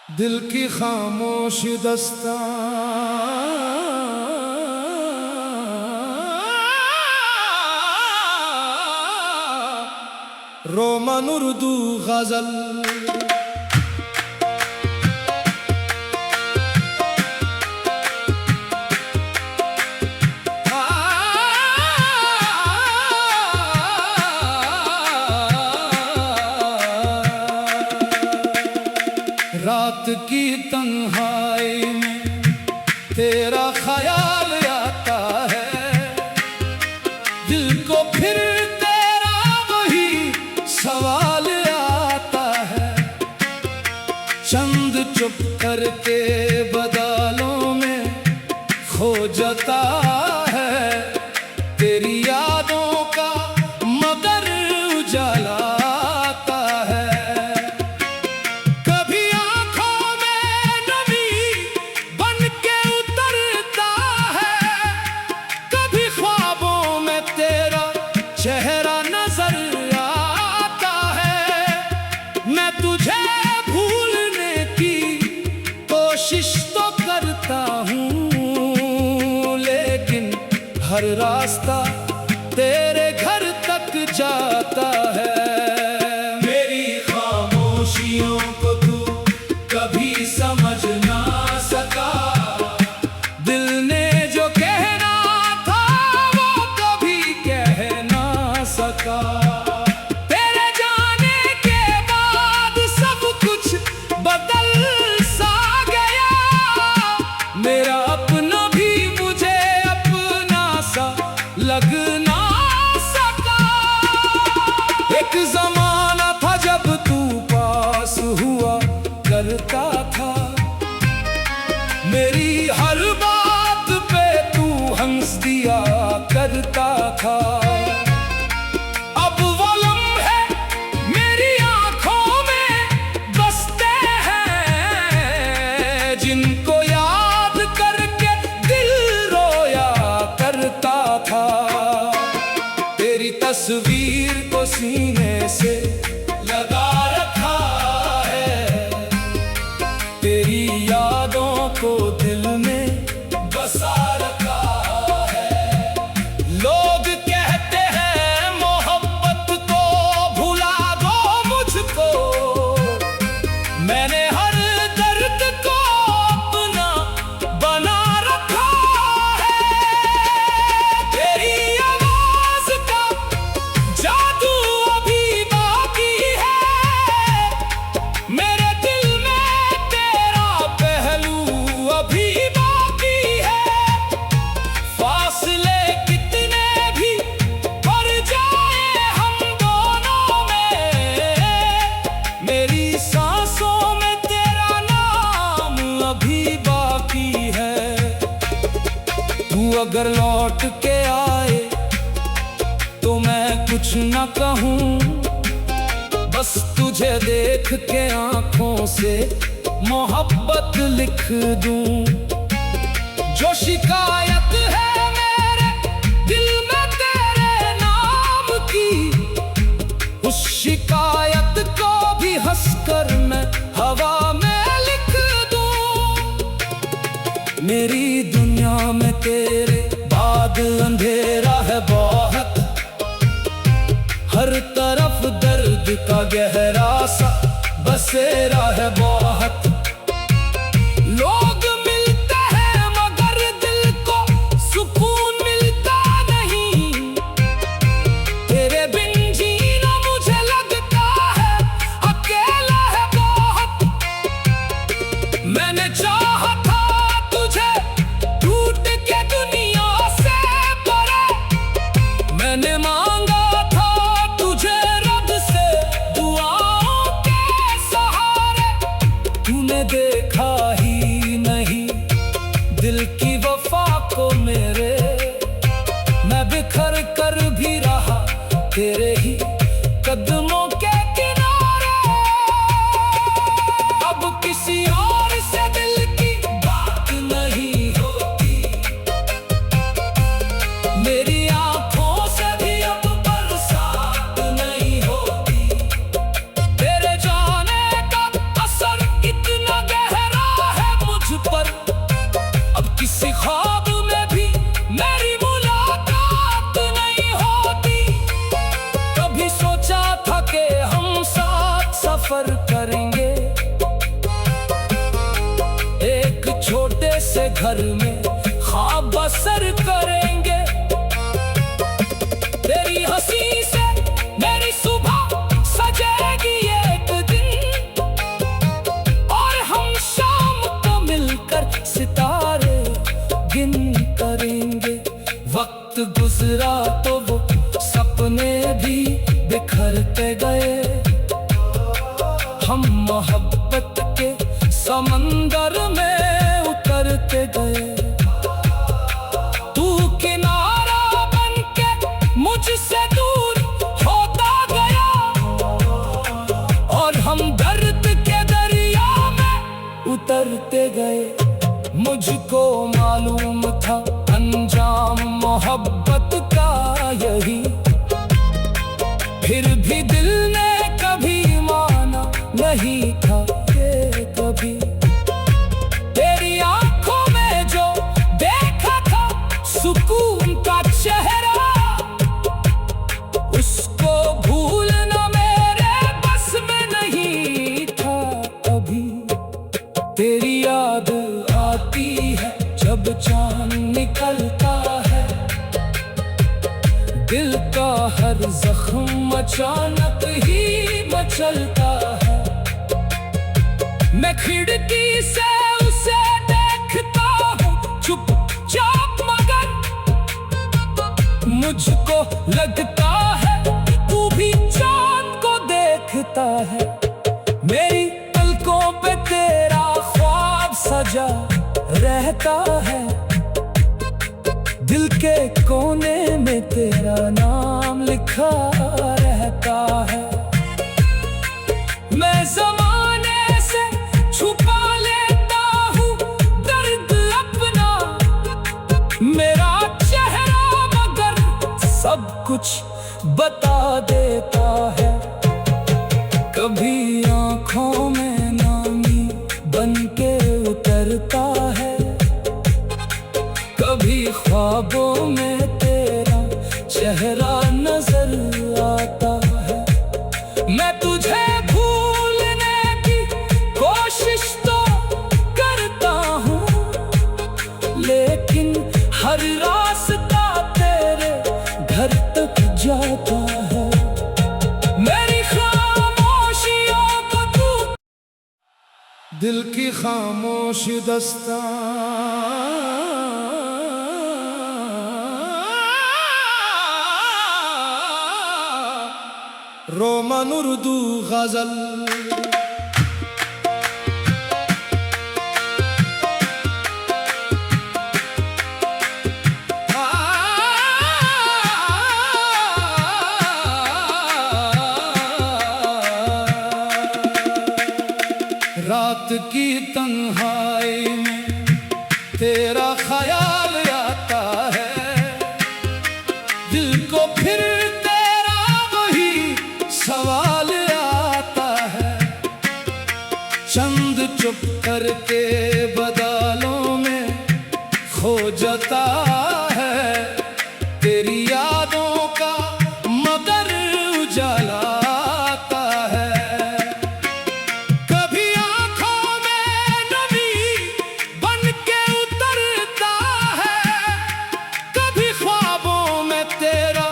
दिल की खामोश दस्तां रोमन उर्दू गजल। रात की तन्हाई में तेरा ख्याल आता है, दिल को फिर तेरा वही सवाल आता है। चंद चुप करके बादलों में खो जाता है, तेरी यादों का मगर उजाला आता है। कभी आंखों में नमी बन के उतरता है, कभी ख्वाबों में तेरा चेहरा नजर आता है। मैं तुझे भूलने की कोशिश तो करता हूँ, लेकिन हर रास्ता तेरे घर तक जाता है। मेरी खामोशियों को तू कभी समझ ना सका, दिल ने जो कहना था वो कभी कह ना सका। तेरे जाने के बाद सब कुछ बदल सा गया, मेरा अपना भी मुझे अपना सा लग ना सका। एक जमाना था जब तू पास हुआ करता था, मेरी हर बात पे तू हंस दिया करता था। अब वो लम्हे मेरी आंखों में बसते हैं, जिनको याद करके दिल रोया करता था। तेरी तस्वीर को सीने से लगा रखा है, तेरी यादों को दिल में बसा रखा है। लोग कहते हैं मोहब्बत को भुला दो मुझको, मैंने हर दर्द को अपना बना रखा है। तेरी आवाज का जादू अभी बाकी है, मेरे दिल में तेरा पहलू अभी बाकी है। फासले कितने भी पड़ जाए हम दोनों में, मेरी सांसों में तेरा नाम अभी बाकी है। तू अगर लौट के आए तो मैं कुछ न कहूँ, बस तुझे देख के आंखों से मोहब्बत लिख दूं। जो शिकायत है मेरे दिल में तेरे नाम की, उस शिकायत को भी हंसकर मैं हवा में लिख दूं। मेरी दुनिया में तेरे बाद अंधेरा है बहुत, हर तरफ दर्द का गहरा सा बसेरा है बहुत। लोग मिलते हैं मगर दिल को सुकून मिलता नहीं, तेरे बिन जीना मुझे लगता है अकेला है बहुत। मैंने चाहा था तुझे टूट के दुनिया से परे, मैंने मांगा था तुझे रब से दुआओं के सहारे। तूने करेंगे। एक छोटे से घर में ख्वाब बसर करेंगे। तेरी हंसी से मेरी सुबह सजेगी एक दिन, और हम शाम को मिलकर सितारे गिन करेंगे। वक्त गुजरा तो वो सपने भी बिखरते गए। हम मोहब्बत के समंदर में उतरते गए। तू किनारा बनके मुझसे दूर होता गया, और हम दर्द के दरिया में उतरते गए। मुझको मालूम था अंजाम मोहब्बत का यही, फिर भी दिल ने कभी माना नहीं था ये कभी। तेरी आंखों में जो देखा था सुकून का चेहरा, उसको भूलना मेरे बस में नहीं था कभी। तेरी याद आती है जब चांद निकलता है, दिल का हर जख्म अचानक ही मचलता है। मैं खिड़की से उसे देखता हूँ चुपचाप, मगर मुझको लगता है तू भी चांद को देखता है। मेरी पलकों पे तेरा ख्वाब सजा रहता है, दिल के कोने में तेरा नाम लिखा रहता है। मैं ज़माने से छुपा लेता हूँ दर्द अपना, मेरा चेहरा मगर सब कुछ बता देता है। कभी आँखों में नामी बनके उतरता है, कभी ख्वाबों में तेरा चेहरा नजर आता है। मैं तुझे भूलने की कोशिश तो करता हूँ, लेकिन हर रास्ता तेरे घर तक जाता है। मेरी खामोशियों को तू दिल की खामोश दस्तां रोमन उर्दू गजल। रात की तन्हाई में तेरा ख्याल आता है, दिल को फिर तेरा वही सवाल आता है। चंद चुप करके बादलों में खो जाता है, तेरी यादों का मगर उजाला आता है। कभी आंखों में नमी बन के उतरता है, कभी ख्वाबों में तेरा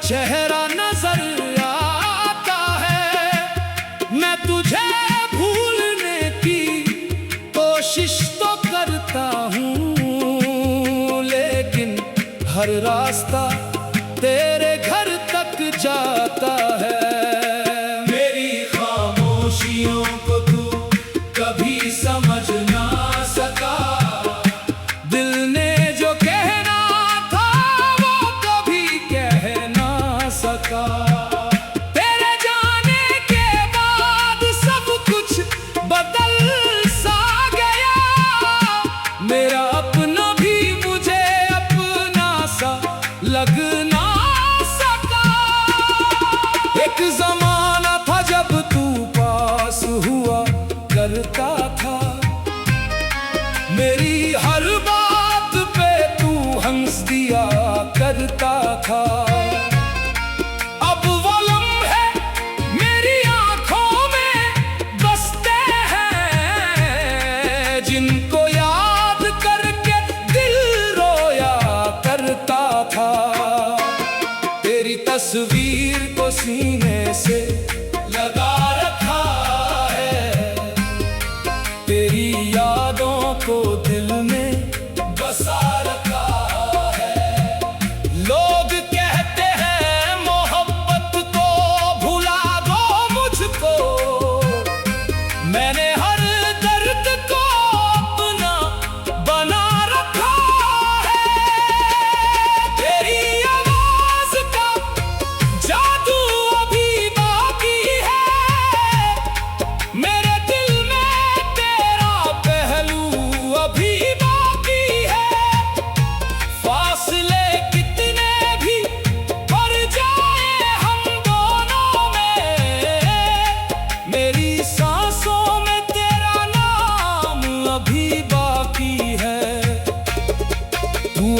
चेहरा नजर आता है। मैं तुझे भूलने की कोशिश तो करता हूँ, लेकिन हर रास्ता तेरे घर तक जाता है। मेरी खामोशियों को तू कभी समझ ना सका, दिल ने जो कहना था वो कभी कह ना सका। तेरे जाने के बाद सब कुछ बदल सा गया, मेरा अपना भी मुझे अपना सा लग ना सका। एक जमाना था जब तू पास हुआ करता था, मेरी हर बात पे तू हंस दिया करता था। अब वो लम्हे मेरी आंखों में बस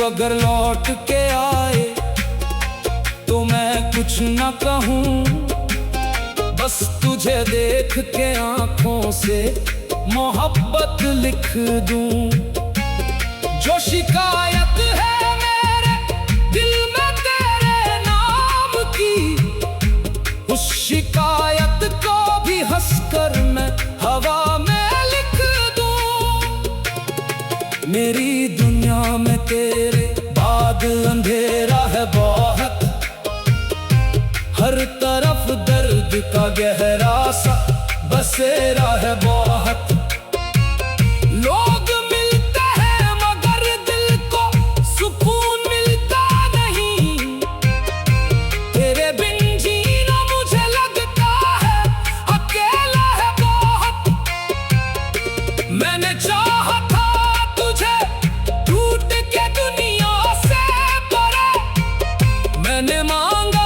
अगर लौट के आए तो मैं कुछ न कहूँ, बस तुझे देख के आंखों से मोहब्बत लिख दूं। जो शिकायत है मेरे दिल में तेरे नाम की, उस शिकायत को भी हंसकर मैं हवा में लिख दूं। मेरी दुनिया में तेरे बाद अंधेरा है बहुत, हर तरफ दर्द का गहरा सा बसेरा है बहुत। लोग मिलते हैं मगर दिल को सुकून मिलता नहीं, तेरे बिन जीना मुझे लगता है अकेला है बहुत। मैंने चाहा था तुझे टूट के दुनिया से परे, मैंने मांगा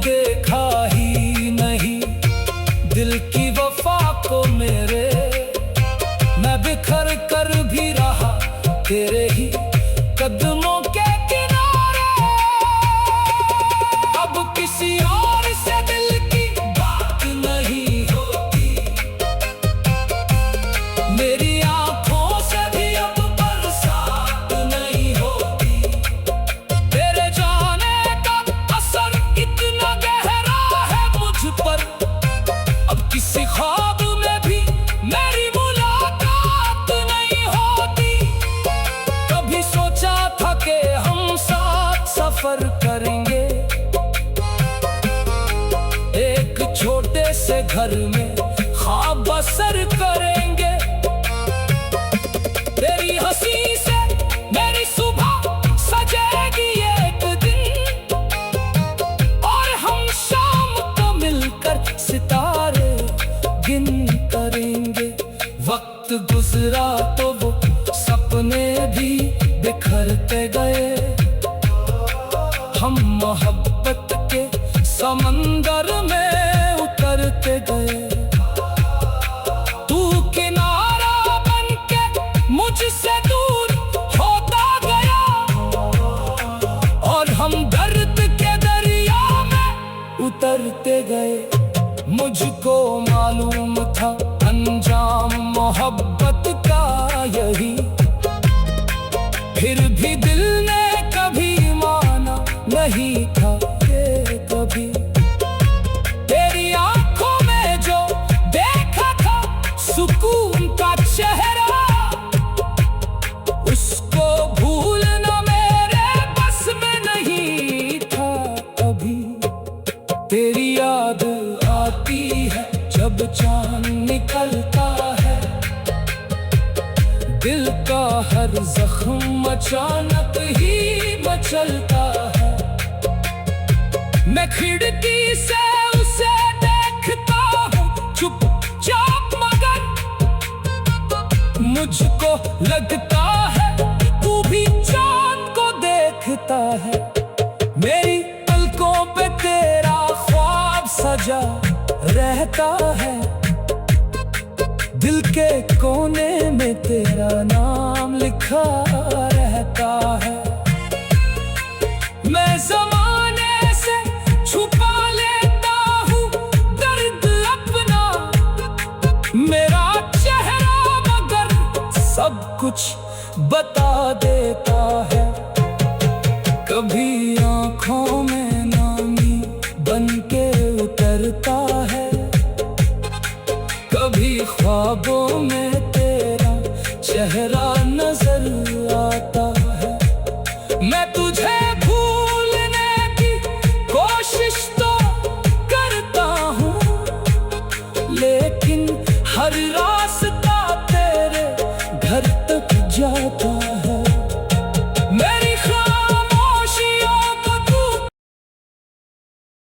देखा ही नहीं दिल की वफा को मेरे, मैं बिखर कर भी रहा तेरे ही कदमों के किनारे। अब किसी और से दिल की बात नहीं होती, मेरी आंखों से भी अब बरसात नहीं होती। तेरे जाने का असर इतना गहरा है मुझ पर, अब किसी ख्वाब में भी मेरी मुलाकात नहीं होती। कभी सोचा था कि हम साथ सफर करेंगे, एक छोटे से घर में ख्वाब बसर करेंगे। तेरी हंसी से मेरी सुबह सजेगी एक दिन, और हम शाम को मिलकर सितारे गिन करेंगे। वक्त गुजरा तो वो सपने भी बिखरते गए, हम मोहब्बत के समंदर में उतरते गए। तू किनारा बन के मुझसे दूर होता गया, और हम दर्द के दरिया में उतरते गए। मुझको मालूम था अंजाम मोहब्बत का यही, फिर भी दिल ने कभी माना नहीं था ये कभी। तेरी आंखों में जो देखा था सुकून का चेहरा, उसको भूलना मेरे बस में नहीं था कभी। तेरी याद आती है जब चांद निकलता है, दिल का हर जख्म अचानक ही मचलता है। मैं खिड़की से उसे देखता हूँ चुपचाप, मगर मुझको लगता है तू भी चांद को देखता है। मेरी पलकों पे तेरा ख्वाब सजा रहता है, दिल के कोने में तेरा नाम लिखा रहता है। मैं ज़माने से छुपा लेता हूँ दर्द अपना, मेरा चेहरा मगर सब कुछ बता देता है। कभी आँखों में नामी बन के उतरता